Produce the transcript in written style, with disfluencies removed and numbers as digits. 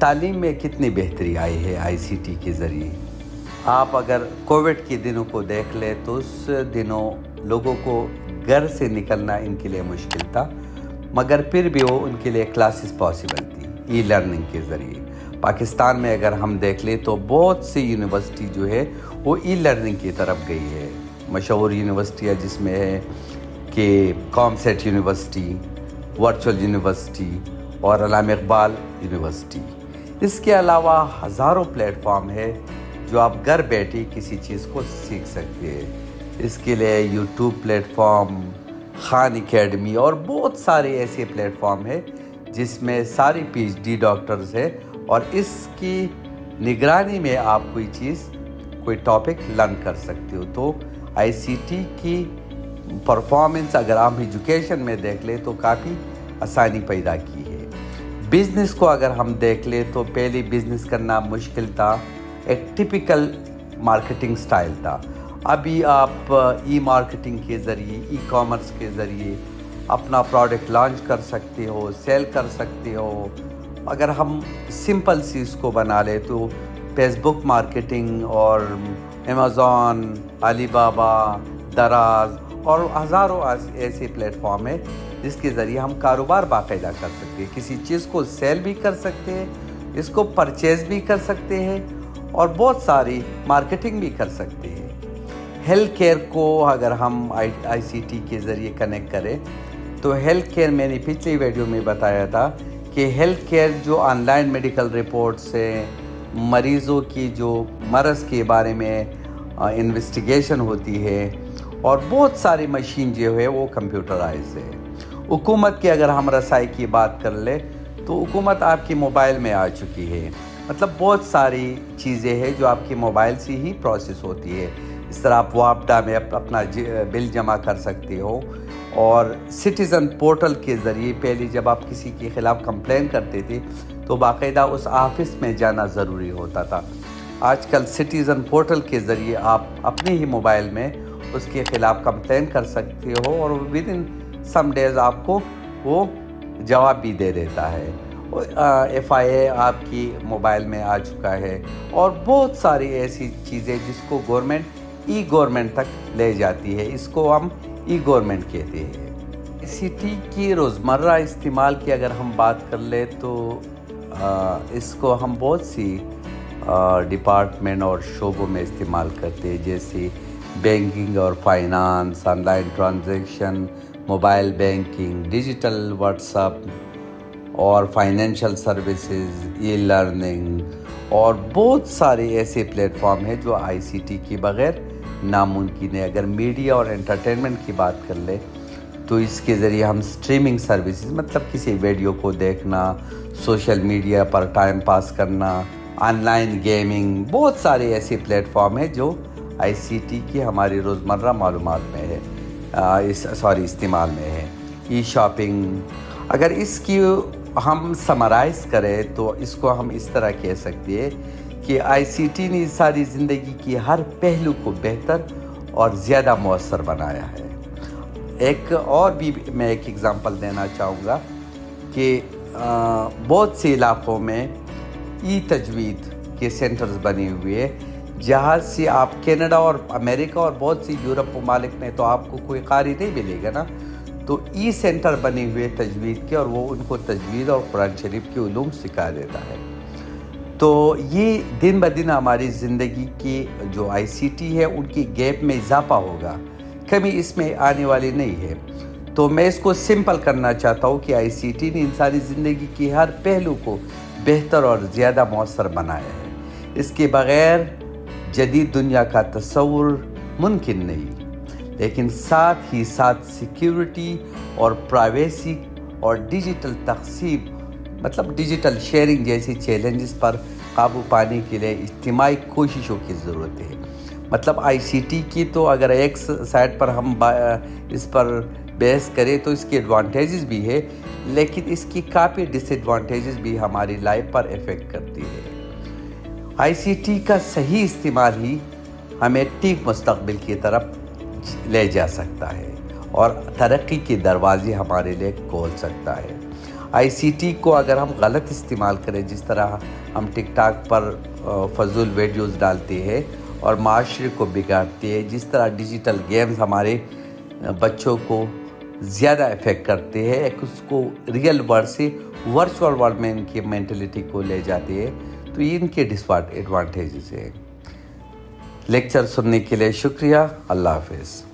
تعلیم میں کتنی بہتری آئی ہے آئی سی ٹی کے ذریعے. آپ اگر کووڈ کے دنوں کو دیکھ لیں تو اس دنوں لوگوں کو گھر سے نکلنا ان کے لیے مشکل تھا، مگر پھر بھی وہ ان کے لیے کلاسز پاسبل تھی ای لرننگ کے ذریعے. پاکستان میں اگر ہم دیکھ لیں تو بہت سی یونیورسٹی جو ہے وہ ای لرننگ کی طرف گئی ہے. مشہور یونیورسٹیاں جس میں ہے کہ کامسیٹ یونیورسٹی، ورچوئل یونیورسٹی اور علامہ اقبال یونیورسٹی. اس کے علاوہ ہزاروں پلیٹ فارم ہے جو آپ گھر بیٹھے کسی چیز کو سیکھ سکتے ہیں. اس کے لیے YouTube plate form, Khan academy اور بہت سارے ایسے پلیٹ فارم ہیں جس میں ساری پی ایچ ڈی ڈاکٹرز ہیں، اور اس کی نگرانی میں آپ کوئی ٹاپک لرن کر سکتے ہو. تو آئی سی ٹی کی پرفارمنس اگر آپ ایجوکیشن میں دیکھ لیں تو کافی آسانی پیدا کی ہے. بزنس کو اگر ہم دیکھ لیں تو پہلے بزنس کرنا مشکل تھا، ایک ٹپیکل مارکیٹنگ سٹائل تھا. ابھی آپ ای مارکیٹنگ کے ذریعے، ای کامرس کے ذریعے اپنا پروڈکٹ لانچ کر سکتے ہو، سیل کر سکتے ہو. اگر ہم سمپل سی اس کو بنا لیں تو فیس بک مارکیٹنگ اور امیزون، علی بابا، دراز اور ہزاروں ایسے پلیٹ فارم ہیں جس کے ذریعے ہم کاروبار باقاعدہ کر سکتے ہیں. کسی چیز کو سیل بھی کر سکتے ہیں، اس کو پرچیز بھی کر سکتے ہیں اور بہت ساری مارکیٹنگ بھی کر سکتے ہیں. ہیلتھ کیئر کو اگر ہم آئی سی ٹی کے ذریعے کنیکٹ کریں تو ہیلتھ کیئر میں نے پچھلی ویڈیو میں بتایا تھا کہ ہیلتھ کیئر جو آن لائن میڈیکل رپورٹس ہیں، مریضوں کی جو مرض کے بارے میں انویسٹیگیشن ہوتی ہے، اور بہت ساری مشین جو ہے وہ کمپیوٹرائز ہے. حکومت کی اگر ہم رسائی کی بات کر لیں تو حکومت آپ کی موبائل میں آ چکی ہے. مطلب بہت ساری چیزیں ہیں جو آپ کی موبائل سے ہی پروسیس ہوتی ہے. اس طرح آپ واپڈا میں اپنا بل جمع کر سکتے ہو، اور سٹیزن پورٹل کے ذریعے پہلے جب آپ کسی کے خلاف کمپلین کرتے تھے تو باقاعدہ اس آفس میں جانا ضروری ہوتا تھا. آج کل سٹیزن پورٹل کے ذریعے آپ اپنے ہی موبائل میں اس کے خلاف کمپلین کر سکتے ہو، اور ود ان سم ڈیز آپ کو وہ جواب بھی دے دیتا ہے. ایف آئی اے آپ کی موبائل میں آ چکا ہے، اور بہت ساری ایسی چیزیں جس کو گورنمنٹ ای گورنمنٹ تک لے جاتی ہے. اس کو ہم ای گورنمنٹ کہتے ہیں. آئی سی ٹی کی روزمرہ استعمال کی اگر ہم بات کر لیں تو اس کو ہم بہت سی ڈپارٹمنٹ اور شعبوں میں استعمال کرتے ہیں، جیسے بینکنگ اور finance, on line transaction, mobile banking, digital what's app اور فائنینشیل سروسز، ای لرننگ، اور بہت سارے ایسے پلیٹ فارم ہیں جو آئی سی ٹی کے بغیر ناممکن ہے. اگر میڈیا اور انٹرٹینمنٹ کی بات کر لیں تو اس کے ذریعے ہم اسٹریمنگ سروسز، مطلب کسی ویڈیو کو دیکھنا، سوشل میڈیا پر ٹائم پاس کرنا، آن لائن گیمنگ، بہت سارے ایسے پلیٹ فارم ہیں جو آئی سی ٹی کی ہماری روزمرہ معلومات میں ہے، استعمال میں ہے. ای شاپنگ، اگر اس کی ہم سمرائز کریں تو اس کو ہم اس طرح کہہ سکتے ہیں کہ آئی سی ٹی نے ساری زندگی کی ہر پہلو کو بہتر اور زیادہ مؤثر بنایا ہے. ایک اور بھی میں ایک ایگزامپل دینا چاہوں گا کہ بہت سے علاقوں میں ای تجوید کے سینٹرز بنے ہوئے ہیں، جہاں سے آپ کینیڈا اور امریکہ اور بہت سی یورپ ممالک میں تو آپ کو کوئی قاری نہیں ملے گا نا، تو ای سینٹر بنے ہوئے تجوید کے، اور وہ ان کو تجوید اور قرآن شریف کے علوم سکھا دیتا ہے. تو یہ دن بدن ہماری زندگی کی جو آئی سی ٹی ہے ان کی گیپ میں اضافہ ہوگا، کمی اس میں آنے والی نہیں ہے. تو میں اس کو سمپل کرنا چاہتا ہوں کہ آئی سی ٹی نے انسانی زندگی کی ہر پہلو کو بہتر اور زیادہ مؤثر بنایا ہے. اس کے بغیر جدید دنیا کا تصور ممکن نہیں، لیکن ساتھ ہی ساتھ سیکیورٹی اور پرائیویسی اور ڈیجیٹل تقسیم، مطلب ڈیجیٹل شیئرنگ جیسی چیلنجز پر قابو پانے کے لیے اجتماعی کوششوں کی ضرورت ہے. مطلب آئی سی ٹی کی تو اگر ایک سائڈ پر ہم اس پر بحث کریں تو اس کی ایڈوانٹیجز بھی ہے، لیکن اس کی کافی ڈس ایڈوانٹیجز بھی ہماری لائف پر افیکٹ کرتی ہے. آئی سی ٹی کا صحیح استعمال ہی ہمیں ٹھیک مستقبل کی طرف لے جا سکتا ہے اور ترقی کے دروازے ہمارے لیے کھول سکتا ہے. آئی سی ٹی کو اگر ہم غلط استعمال کریں، جس طرح ہم ٹک ٹاک پر فضول ویڈیوز ڈالتے ہیں اور معاشرے کو بگاڑتے ہیں، جس طرح ڈیجیٹل گیمز ہمارے بچوں کو زیادہ افیکٹ کرتے ہیں، ایک اس کو ریئل ورلڈ سے ورچوئل ورلڈ میں ان کی مینٹلٹی کو لے جاتے ہیں، تو یہ ان کے ڈس ایڈوانٹیجز ہیں۔ لیکچر سننے کے لیے شکریہ۔ اللہ حافظ۔